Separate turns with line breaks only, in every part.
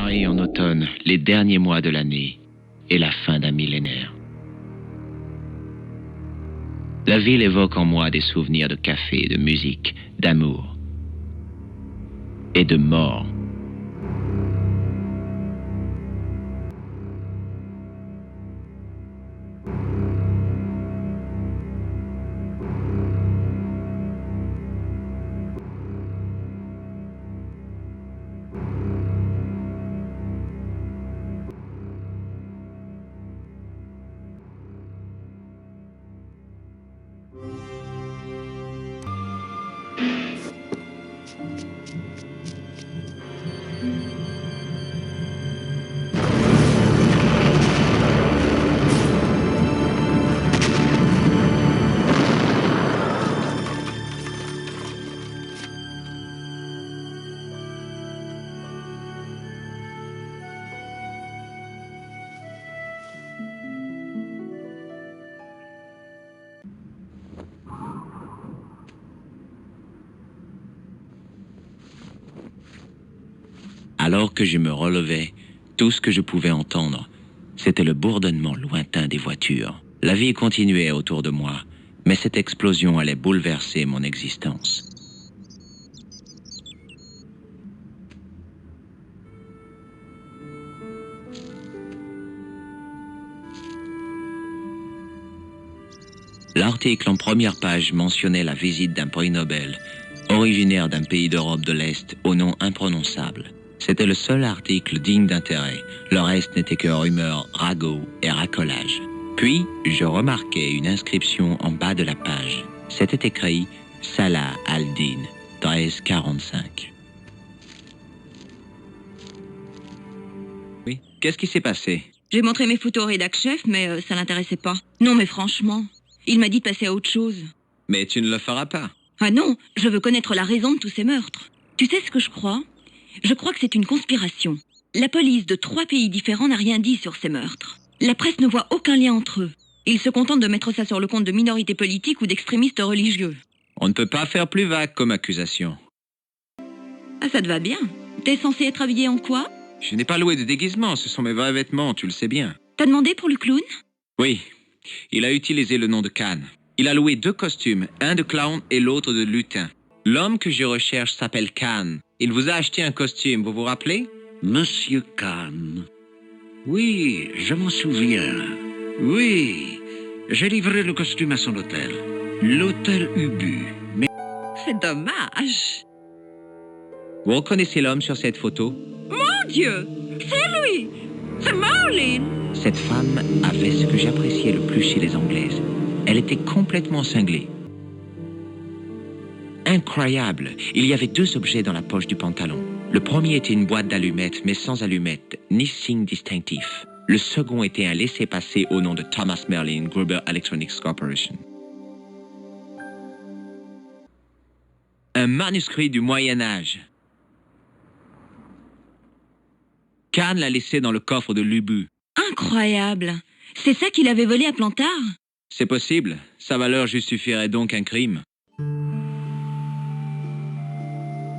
Paris en automne, les derniers mois de l'année et la fin d'un millénaire. La ville évoque en moi des souvenirs de café, de musique, d'amour et de mort. Alors que je me relevais, tout ce que je pouvais entendre, c'était le bourdonnement lointain des voitures. La vie continuait autour de moi, mais cette explosion allait bouleverser mon existence. L'article en première page mentionnait la visite d'un prix Nobel, originaire d'un pays d'Europe de l'Est au nom imprononçable. C'était le seul article digne d'intérêt. Le reste n'était que rumeurs, ragots et racolage. Puis, je remarquai une inscription en bas de la page. C'était écrit « Salah al-Din, 1345 ». Oui, qu'est-ce qui s'est passé?
J'ai montré mes photos au rédac chef, mais ça l'intéressait pas. Non, mais franchement, il m'a dit de passer à autre chose.
Mais tu ne le feras pas.
Ah non, je veux connaître la raison de tous ces meurtres. Tu sais ce que je crois? Je crois que c'est une conspiration. La police de 3 pays différents n'a rien dit sur ces meurtres. La presse ne voit aucun lien entre eux. Ils se contentent de mettre ça sur le compte de minorités politiques ou d'extrémistes religieux.
On ne peut pas faire plus vague comme accusation.
Ah, ça te va bien. T'es censé être habillé en quoi?
Je n'ai pas loué de déguisement, ce sont mes vrais vêtements, tu le sais bien.
T'as demandé pour le clown?
Oui, il a utilisé le nom de Khan. Il a loué 2 costumes, un de clown et l'autre de lutin. L'homme que je recherche s'appelle Khan. Il vous a acheté un costume, vous vous rappelez?
Monsieur Khan. Oui, je m'en souviens. Oui, j'ai livré le costume à son hôtel. L'hôtel Ubu. Mais
C'est dommage.
Vous reconnaissez l'homme sur cette photo?
Mon Dieu! C'est lui! C'est Marlene!
Cette femme avait ce que j'appréciais le plus chez les Anglaises. Elle était complètement cinglée. Incroyable! Il y avait 2 objets dans la poche du pantalon. Le premier était une boîte d'allumettes, mais sans allumettes, ni signe distinctif. Le second était un laissez-passer au nom de Thomas Merlin, Gruber Electronics Corporation. Un manuscrit du Moyen-Âge. Khan l'a laissé dans le coffre de l'Ubu.
Incroyable! C'est ça qu'il avait volé à Plantard?
C'est possible. Sa valeur justifierait donc un crime.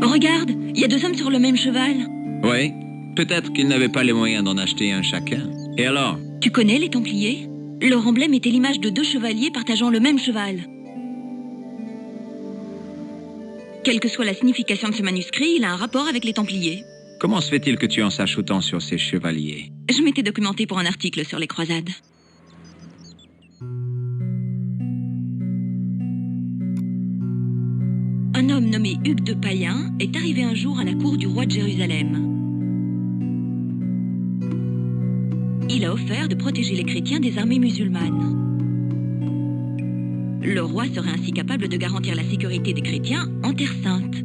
Regarde, il y a 2 hommes sur le même cheval.
Oui, peut-être qu'ils n'avaient pas les moyens d'en acheter un chacun. Et alors?
Tu connais les Templiers? Leur emblème était l'image de 2 chevaliers partageant le même cheval. Quelle que soit la signification de ce manuscrit, il a un rapport avec les Templiers.
Comment se fait-il que tu en saches autant sur ces chevaliers?
Je m'étais documenté pour un article sur les croisades. Un homme nommé Hugues de Payen est arrivé un jour à la cour du roi de Jérusalem. Il a offert de protéger les chrétiens des armées musulmanes. Le roi serait ainsi capable de garantir la sécurité des chrétiens en Terre Sainte.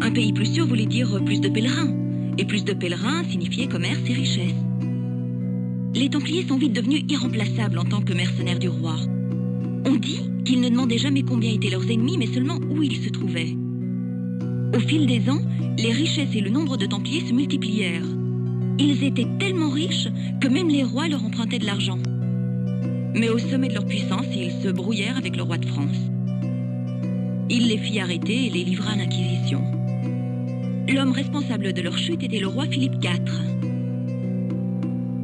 Un pays plus sûr voulait dire plus de pèlerins. Et plus de pèlerins signifiait commerce et richesse. Les Templiers sont vite devenus irremplaçables en tant que mercenaires du roi. On dit qu'ils ne demandaient jamais combien étaient leurs ennemis, mais seulement où ils se trouvaient. Au fil des ans, les richesses et le nombre de Templiers se multiplièrent. Ils étaient tellement riches que même les rois leur empruntaient de l'argent. Mais au sommet de leur puissance, ils se brouillèrent avec le roi de France. Il les fit arrêter et les livra à l'Inquisition. L'homme responsable de leur chute était le roi Philippe IV.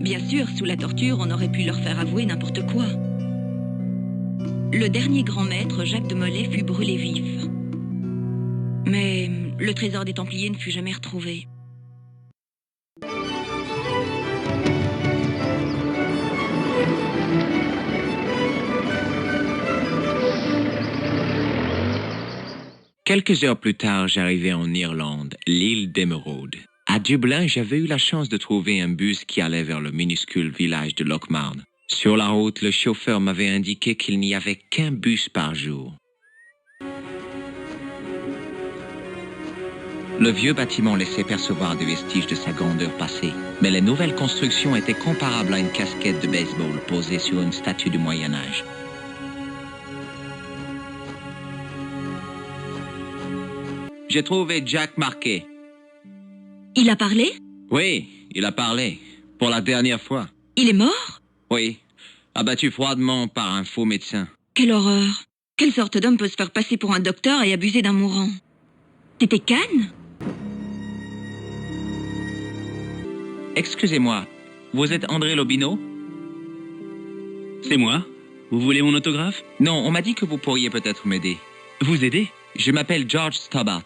Bien sûr, sous la torture, on aurait pu leur faire avouer n'importe quoi. Le dernier grand maître, Jacques de Molay, fut brûlé vif. Mais le trésor des Templiers ne fut jamais retrouvé.
Quelques heures plus tard, j'arrivais en Irlande, l'île d'Émeraude. À Dublin, j'avais eu la chance de trouver un bus qui allait vers le minuscule village de Lochmarn. Sur la route, le chauffeur m'avait indiqué qu'il n'y avait qu'un bus par jour. Le vieux bâtiment laissait percevoir des vestiges de sa grandeur passée, mais les nouvelles constructions étaient comparables à une casquette de baseball posée sur une statue du Moyen-Âge. J'ai trouvé Jack Marquet.
Il a parlé?
Oui, il a parlé. Pour la dernière fois.
Il est mort?
Oui, abattu froidement par un faux médecin.
Quelle horreur! Quelle sorte d'homme peut se faire passer pour un docteur et abuser d'un mourant? C'était Cannes?
Excusez-moi, vous êtes André Lobineau?
C'est moi. Vous voulez mon autographe?
Non, on m'a dit que vous pourriez peut-être m'aider.
Vous aider?
Je m'appelle George Stobbart.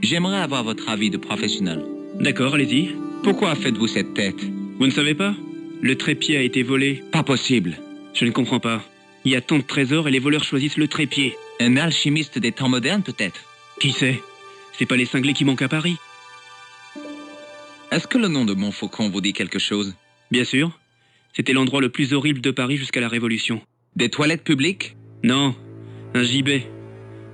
J'aimerais avoir votre avis de professionnel.
D'accord, allez-y.
Pourquoi faites-vous cette tête?
Vous ne savez pas? Le trépied a été volé.
Pas possible.
Je ne comprends pas. Il y a tant de trésors et les voleurs choisissent le trépied.
Un alchimiste des temps modernes, peut-être?
Qui sait? C'est pas les cinglés qui manquent à Paris.
Est-ce que le nom de Montfaucon vous dit quelque chose?
Bien sûr. C'était l'endroit le plus horrible de Paris jusqu'à la Révolution.
Des toilettes publiques?
Non, un gibet.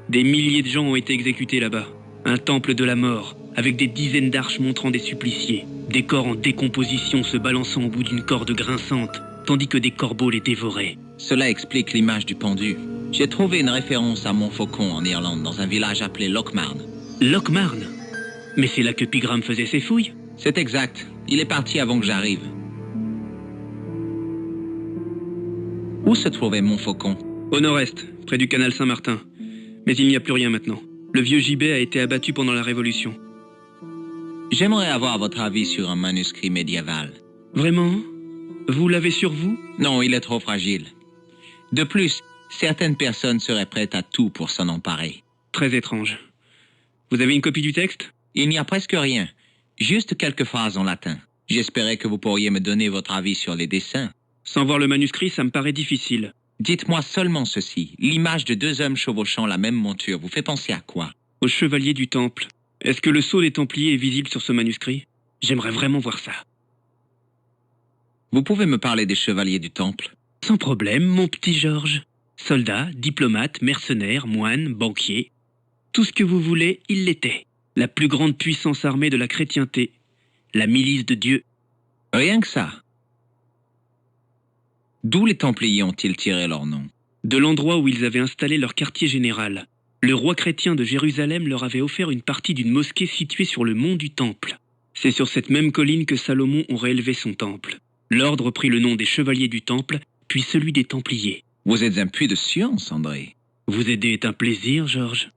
Des milliers de gens ont été exécutés là-bas. Un temple de la mort, avec des dizaines d'arches montrant des suppliciés. Des corps en décomposition se balançant au bout d'une corde grinçante, tandis que des corbeaux les dévoraient.
Cela explique l'image du pendu. J'ai trouvé une référence à Montfaucon en Irlande, dans un village appelé Lochmarn.
Lochmarn? Mais c'est là que Pigram faisait ses fouilles?
C'est exact. Il est parti avant que j'arrive. Où se trouvait Montfaucon?
Au nord-est, près du canal Saint-Martin. Mais il n'y a plus rien maintenant. Le vieux gibet a été abattu pendant la Révolution.
J'aimerais avoir votre avis sur un manuscrit médiéval.
Vraiment? Vous l'avez sur vous?
Non, il est trop fragile. De plus, certaines personnes seraient prêtes à tout pour s'en emparer.
Très étrange. Vous avez une copie du texte?
Il n'y a presque rien. Juste quelques phrases en latin. J'espérais que vous pourriez me donner votre avis sur les dessins.
Sans voir le manuscrit, ça me paraît difficile.
Dites-moi seulement ceci. L'image de deux hommes chevauchant la même monture vous fait penser à quoi?
Au chevalier du Temple. Est-ce que le sceau des Templiers est visible sur ce manuscrit? J'aimerais vraiment voir ça.
Vous pouvez me parler des chevaliers du Temple?
Sans problème, mon petit Georges. Soldats, diplomates, mercenaires, moines, banquiers. Tout ce que vous voulez, ils l'étaient. La plus grande puissance armée de la chrétienté. La milice de Dieu.
Rien que ça. D'où les Templiers ont-ils tiré leur nom?
De l'endroit où ils avaient installé leur quartier général. Le roi chrétien de Jérusalem leur avait offert une partie d'une mosquée située sur le mont du Temple. C'est sur cette même colline que Salomon aurait élevé son temple. L'ordre prit le nom des chevaliers du Temple, puis celui des Templiers.
Vous êtes un puits de science, André.
Vous aider est un plaisir, Georges.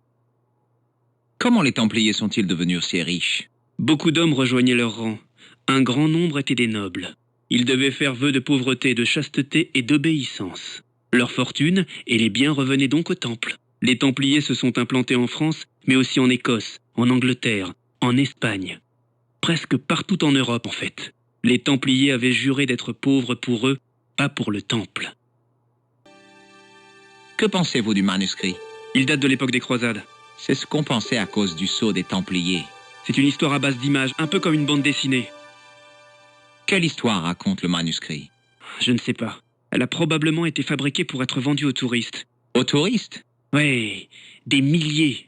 Comment les Templiers sont-ils devenus si riches?
Beaucoup d'hommes rejoignaient leur rang. Un grand nombre étaient des nobles. Ils devaient faire vœu de pauvreté, de chasteté et d'obéissance. Leur fortune et les biens revenaient donc au temple. Les Templiers se sont implantés en France, mais aussi en Écosse, en Angleterre, en Espagne. Presque partout en Europe, en fait. Les Templiers avaient juré d'être pauvres pour eux, pas pour le temple.
Que pensez-vous du manuscrit?
Il date de l'époque des croisades.
C'est ce qu'on pensait à cause du sceau des Templiers.
C'est une histoire à base d'images, un peu comme une bande dessinée.
Quelle histoire raconte le manuscrit?
Je ne sais pas. Elle a probablement été fabriquée pour être vendue aux touristes.
Aux touristes?
Ouais, des milliers.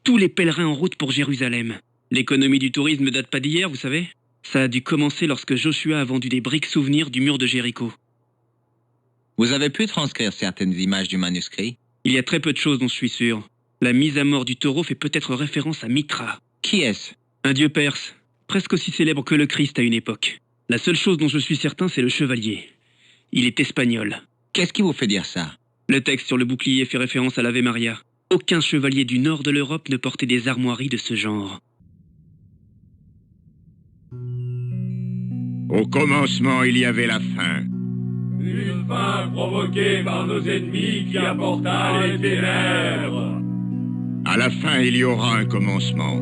Tous les pèlerins en route pour Jérusalem. L'économie du tourisme ne date pas d'hier, vous savez? Ça a dû commencer lorsque Joshua a vendu des briques souvenirs du mur de Jéricho.
Vous avez pu transcrire certaines images du manuscrit?
Il y a très peu de choses dont je suis sûr. La mise à mort du taureau fait peut-être référence à Mithra.
Qui est-ce?
Un dieu perse, presque aussi célèbre que le Christ à une époque. La seule chose dont je suis certain, c'est le chevalier. Il est espagnol.
Qu'est-ce qui vous fait dire ça?
Le texte sur le bouclier fait référence à l'Ave Maria. Aucun chevalier du nord de l'Europe ne portait des armoiries de ce genre.
Au commencement, il y avait la faim.
Une faim provoquée par nos ennemis qui apporta les ténèbres.
À la fin, il y aura un commencement.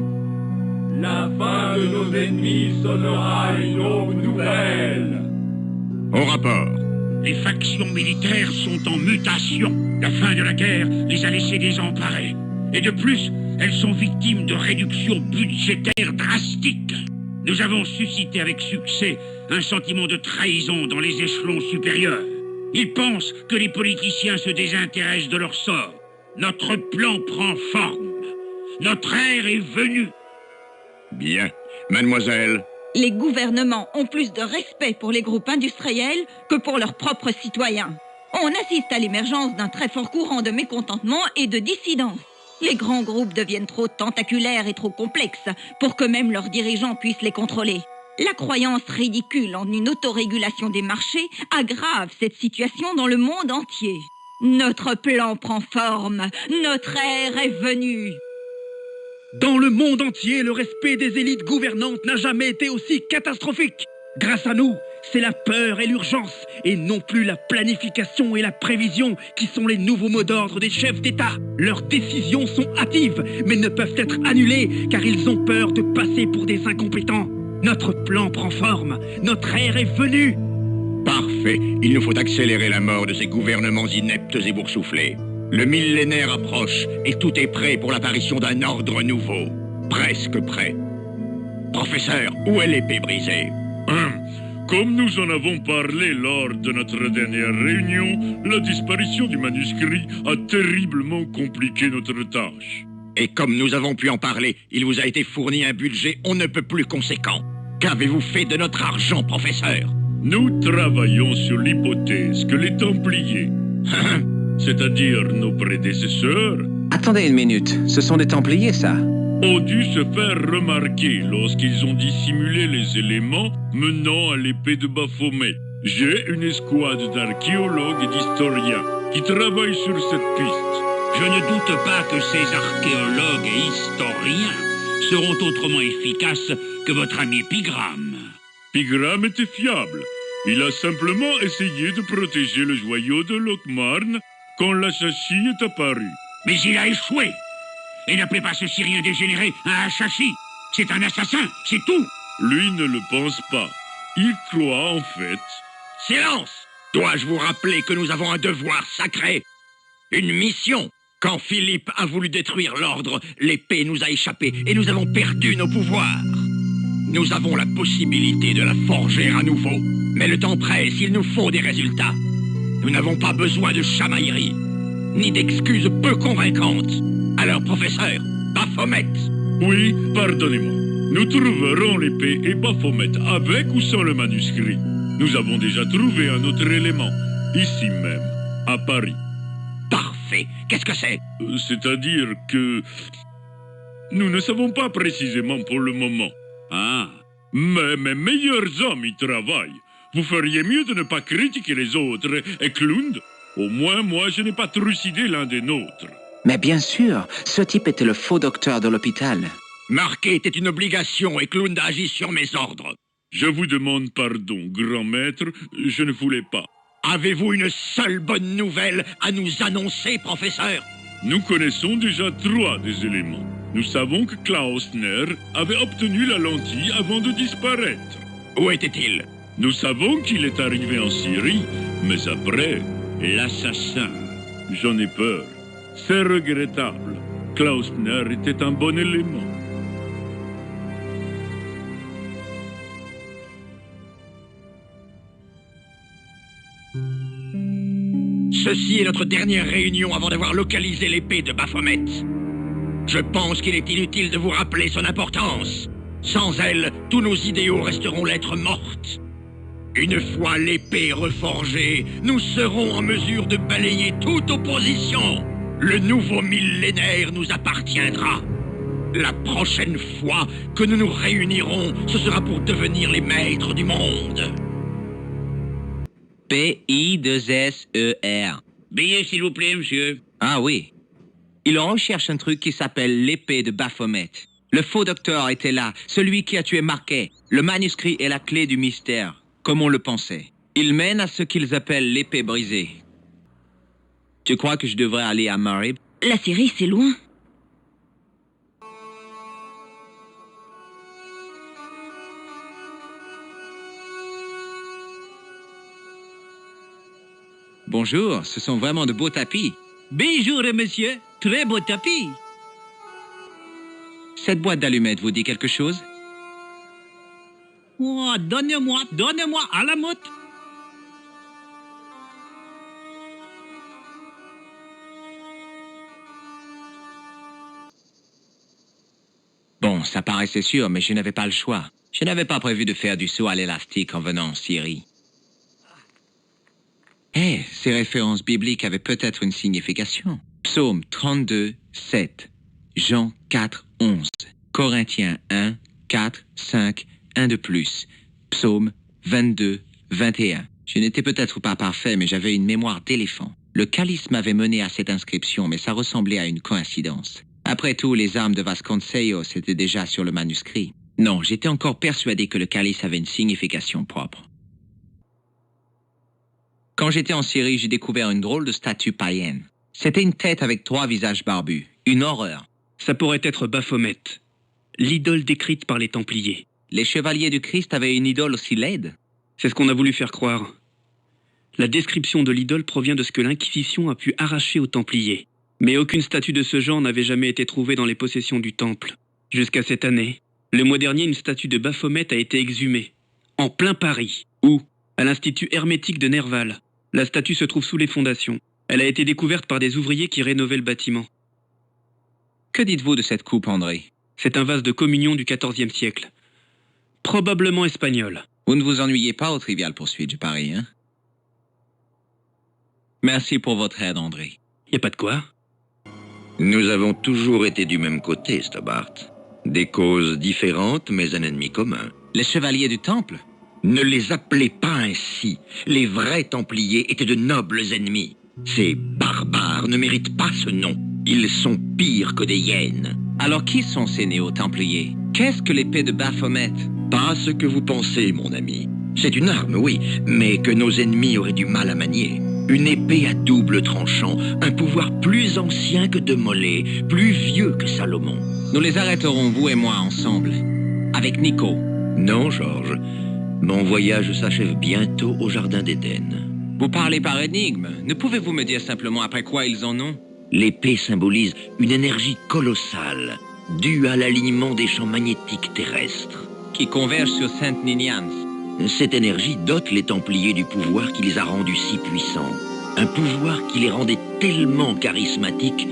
La fin de nos ennemis sonnera une aube nouvelle.
Au rapport.
Les factions militaires sont en mutation. La fin de la guerre les a laissés désemparés. Et de plus, elles sont victimes de réductions budgétaires drastiques. Nous avons suscité avec succès un sentiment de trahison dans les échelons supérieurs. Ils pensent que les politiciens se désintéressent de leur sort. Notre plan prend forme. Notre ère est venue.
Bien. Mademoiselle,
Les gouvernements ont plus de respect pour les groupes industriels que pour leurs propres citoyens. On assiste à l'émergence d'un très fort courant de mécontentement et de dissidence. Les grands groupes deviennent trop tentaculaires et trop complexes pour que même leurs dirigeants puissent les contrôler. La croyance ridicule en une autorégulation des marchés aggrave cette situation dans le monde entier. Notre plan prend forme. Notre ère est venue.
Dans le monde entier, le respect des élites gouvernantes n'a jamais été aussi catastrophique. Grâce à nous, c'est la peur et l'urgence, et non plus la planification et la prévision qui sont les nouveaux mots d'ordre des chefs d'État. Leurs décisions sont hâtives, mais ne peuvent être annulées, car ils ont peur de passer pour des incompétents. Notre plan prend forme, notre ère est venue.
parfait. Il nous faut accélérer la mort de ces gouvernements ineptes et boursouflés. Le millénaire approche et tout est prêt pour l'apparition d'un ordre nouveau. Presque prêt. Professeur, où est l'épée brisée?
Comme nous en avons parlé lors de notre dernière réunion, la disparition du manuscrit a terriblement compliqué notre tâche.
Et comme nous avons pu en parler, il vous a été fourni un budget on ne peut plus conséquent. Qu'avez-vous fait de notre argent, professeur?
Nous travaillons sur l'hypothèse que les Templiers, c'est-à-dire nos prédécesseurs,
Attendez une minute, ce sont des Templiers, ça?
ont dû se faire remarquer lorsqu'ils ont dissimulé les éléments menant à l'épée de Baphomet. J'ai une escouade d'archéologues et d'historiens qui travaillent sur cette piste.
Je ne doute pas que ces archéologues et historiens seront autrement efficaces que votre ami Pigram.
Pigram était fiable. Il a simplement essayé de protéger le joyau de Lockmarn quand l'Achachi est apparu.
Mais il a échoué. Et n'appelez pas ce Syrien dégénéré un Achachi. C'est un assassin, c'est tout.
Lui ne le pense pas. Il croit en fait.
Silence! Dois-je vous rappeler que nous avons un devoir sacré? Une mission? Quand Philippe a voulu détruire l'ordre, l'épée nous a échappé et nous avons perdu nos pouvoirs. Nous avons la possibilité de la forger à nouveau. Mais le temps presse, il nous faut des résultats. Nous n'avons pas besoin de chamaillerie, ni d'excuses peu convaincantes. Alors, professeur, Baphomet.
Oui, pardonnez-moi. Nous trouverons l'épée et Baphomet avec ou sans le manuscrit. Nous avons déjà trouvé un autre élément, ici même, à Paris.
Parfait. Qu'est-ce que c'est?
C'est-à-dire que... nous ne savons pas précisément pour le moment.
Ah,
Mais mes meilleurs hommes y travaillent. Vous feriez mieux de ne pas critiquer les autres. Et Klund, au moins moi je n'ai pas trucidé l'un des nôtres.
Mais bien sûr, ce type était le faux docteur de l'hôpital.
Marquer était une obligation et Klund a agi sur mes ordres.
Je vous demande pardon, grand maître, je ne voulais pas.
Avez-vous une seule bonne nouvelle à nous annoncer, professeur?
Nous connaissons déjà 3 des éléments. Nous savons que Klausner avait obtenu la lentille avant de disparaître.
Où était-il?
Nous savons qu'il est arrivé en Syrie, mais après, l'assassin. J'en ai peur. C'est regrettable. Klausner était un bon élément.
Ceci est notre dernière réunion avant d'avoir localisé l'épée de Baphomet. Je pense qu'il est inutile de vous rappeler son importance. Sans elle, tous nos idéaux resteront lettres mortes. Une fois l'épée reforgée, nous serons en mesure de balayer toute opposition. Le nouveau millénaire nous appartiendra. La prochaine fois que nous nous réunirons, ce sera pour devenir les maîtres du monde.
P-I-2-S-E-R.
billet s'il vous plaît, monsieur.
Ah oui. Il recherche un truc qui s'appelle l'épée de Baphomet. Le faux docteur était là, celui qui a tué Marquet. Le manuscrit est la clé du mystère. comme on le pensait. Ils mènent à ce qu'ils appellent l'épée brisée. Tu crois que je devrais aller à Marib?
La Syrie, c'est loin.
Bonjour, ce sont vraiment de beaux tapis.
Bonjour, monsieur. Très beau tapis.
Cette boîte d'allumettes vous dit quelque chose?
Oh, donnez-moi à la motte.
Bon, ça paraissait sûr, mais je n'avais pas le choix. Je n'avais pas prévu de faire du saut à l'élastique en venant en Syrie. Ces références bibliques avaient peut-être une signification. Psaume 32, 7. Jean 4, 11. Corinthiens 1, 4, 5, 1 de plus. Psaume 22, 21. Je n'étais peut-être pas parfait, mais j'avais une mémoire d'éléphant. Le calice m'avait mené à cette inscription, mais ça ressemblait à une coïncidence. Après tout, les armes de Vasconcelos étaient déjà sur le manuscrit. Non, j'étais encore persuadé que le calice avait une signification propre. Quand j'étais en Syrie, j'ai découvert une drôle de statue païenne. C'était une tête avec 3 visages barbus. Une horreur.
Ça pourrait être Baphomet, l'idole décrite par les Templiers.
Les chevaliers du Christ avaient une idole aussi laide.
C'est ce qu'on a voulu faire croire. La description de l'idole provient de ce que l'Inquisition a pu arracher aux Templiers. Mais aucune statue de ce genre n'avait jamais été trouvée dans les possessions du Temple. Jusqu'à cette année, le mois dernier, une statue de Baphomet a été exhumée. En plein Paris. Où? À l'Institut hermétique de Nerval. La statue se trouve sous les fondations. Elle a été découverte par des ouvriers qui rénovaient le bâtiment.
Que dites-vous de cette coupe, André?
C'est un vase de communion du XIVe siècle. Probablement espagnol.
Vous ne vous ennuyez pas au Trivial Poursuite, je parie, hein? Merci pour votre aide, André.
Y a pas de quoi.
Nous avons toujours été du même côté, Stobart. Des causes différentes, mais un ennemi commun.
Les chevaliers du Temple?
Ne les appelez pas ainsi. Les vrais Templiers étaient de nobles ennemis. Ces barbares ne méritent pas ce nom. Ils sont pires que des hyènes.
Alors qui sont ces néo-templiers? Qu'est-ce que l'épée de Baphomet?
Pas ce que vous pensez, mon ami. C'est une arme, oui, mais que nos ennemis auraient du mal à manier. Une épée à double tranchant, un pouvoir plus ancien que de Molay, plus vieux que Salomon.
Nous les arrêterons, vous et moi, ensemble. Avec Nico.
Non, Georges. Mon voyage s'achève bientôt au Jardin d'Éden.
Vous parlez par énigme. Ne pouvez-vous me dire simplement après quoi ils en ont?
L'épée symbolise une énergie colossale, due à l'alignement des champs magnétiques terrestres.
Qui convergent sur Sainte Ninians.
Cette énergie dote les Templiers du pouvoir qui les a rendus si puissants. Un pouvoir qui les rendait tellement charismatiques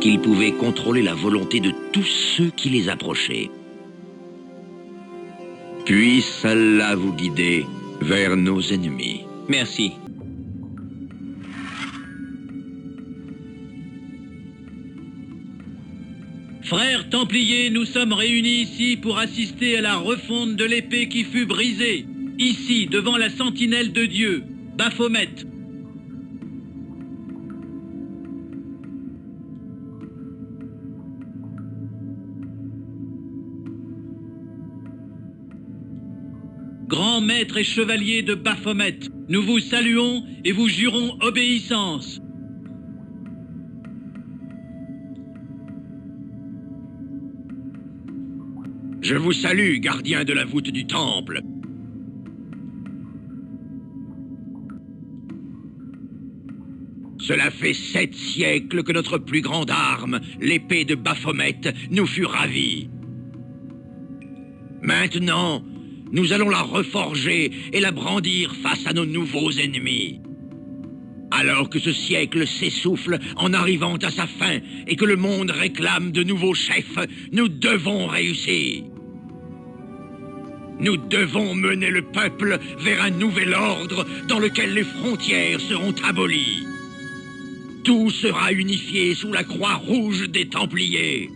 qu'ils pouvaient contrôler la volonté de tous ceux qui les approchaient. Puisse Allah vous guider vers nos ennemis.
Merci.
Frères Templiers, nous sommes réunis ici pour assister à la refonte de l'épée qui fut brisée. Ici, devant la sentinelle de Dieu, Baphomet. Grand maître et chevalier de Baphomet, nous vous saluons et vous jurons obéissance.
Je vous salue, gardien de la voûte du temple. Cela fait 7 siècles que notre plus grande arme, l'épée de Baphomet, nous fut ravie. Maintenant, nous allons la reforger et la brandir face à nos nouveaux ennemis. Alors que ce siècle s'essouffle en arrivant à sa fin et que le monde réclame de nouveaux chefs, nous devons réussir. Nous devons mener le peuple vers un nouvel ordre dans lequel les frontières seront abolies. Tout sera unifié sous la croix rouge des Templiers.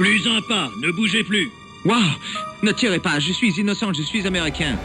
Plus un pas, ne bougez plus.
Wow! Ne tirez pas, je suis innocent, je suis américain.